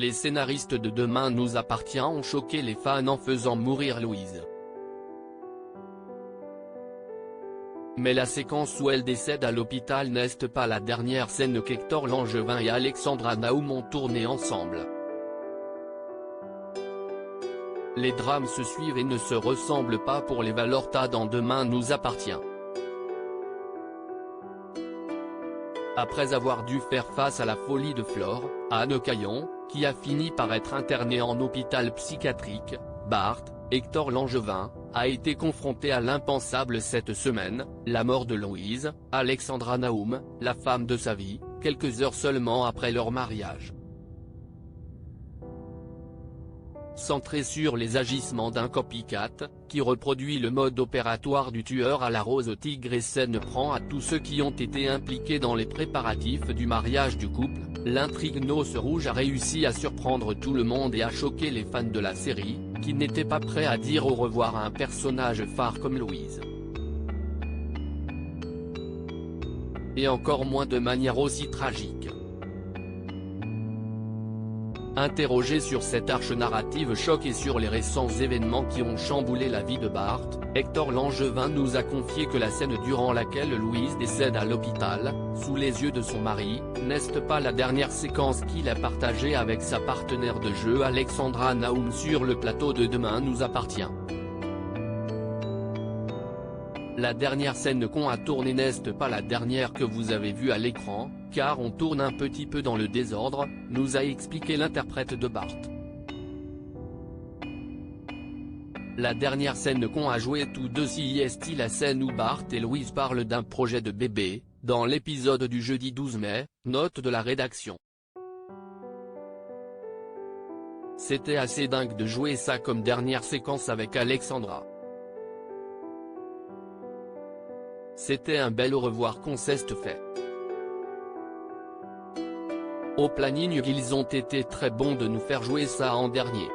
Les scénaristes de Demain nous appartient ont choqué les fans en faisant mourir Louise. Mais la séquence où elle décède à l'hôpital n'est pas la dernière scène qu'Hector Langevin et Alexandra Naoum ont tournée ensemble. Les drames se suivent et ne se ressemblent pas pour les Valorta dans Demain nous appartient. Après avoir dû faire face à la folie de Flore, Anne Caillon, qui a fini par être internée en hôpital psychiatrique, Bart, Hector Langevin, a été confronté à l'impensable cette semaine, la mort de Louise, Alexandra Naoum, la femme de sa vie, quelques heures seulement après leur mariage. Centré sur les agissements d'un copycat, qui reproduit le mode opératoire du tueur à la rose au tigre et s'en prend à tous ceux qui ont été impliqués dans les préparatifs du mariage du couple, l'intrigue Noces Rouges a réussi à surprendre tout le monde et à choquer les fans de la série, qui n'étaient pas prêts à dire au revoir à un personnage phare comme Louise. Et encore moins de manière aussi tragique. Interrogé sur cette arche narrative choc et sur les récents événements qui ont chamboulé la vie de Bart, Hector Langevin nous a confié que la scène durant laquelle Louise décède à l'hôpital, sous les yeux de son mari, n'est pas la dernière séquence qu'il a partagée avec sa partenaire de jeu Alexandra Naoum sur le plateau de Demain nous appartient. La dernière scène qu'on a tournée n'est pas la dernière que vous avez vue à l'écran, car on tourne un petit peu dans le désordre, nous a expliqué l'interprète de Bart. La dernière scène qu'on a jouée tous deux est la scène où Bart et Louise parlent d'un projet de bébé, dans l'épisode du jeudi 12 mai, note de la rédaction. C'était assez dingue de jouer ça comme dernière séquence avec Alexandra. C'était un bel au revoir qu'on s'est fait. Au planning ils ont été très bons de nous faire jouer ça en dernier.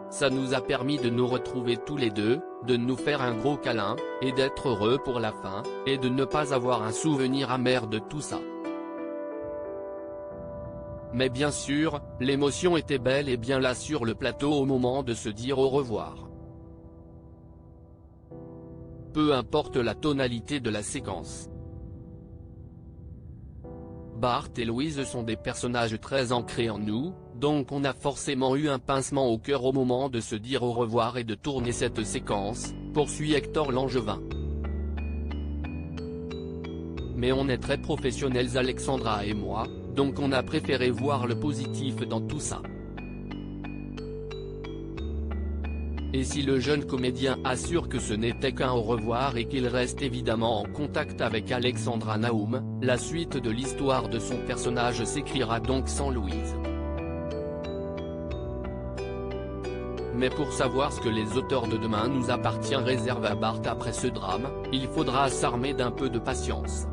Ça nous a permis de nous retrouver tous les deux, de nous faire un gros câlin, et d'être heureux pour la fin, et de ne pas avoir un souvenir amer de tout ça. Mais bien sûr, l'émotion était bel et bien là sur le plateau au moment de se dire au revoir. Peu importe la tonalité de la séquence. Bart et Louise sont des personnages très ancrés en nous, donc on a forcément eu un pincement au cœur au moment de se dire au revoir et de tourner cette séquence, poursuit Hector Langevin. Mais on est très professionnels Alexandra et moi, donc on a préféré voir le positif dans tout ça. Et si le jeune comédien assure que ce n'était qu'un au revoir et qu'il reste évidemment en contact avec Alexandra Naoum, la suite de l'histoire de son personnage s'écrira donc sans Louise. Mais pour savoir ce que les auteurs de Demain nous appartient réservent à Bart après ce drame, il faudra s'armer d'un peu de patience.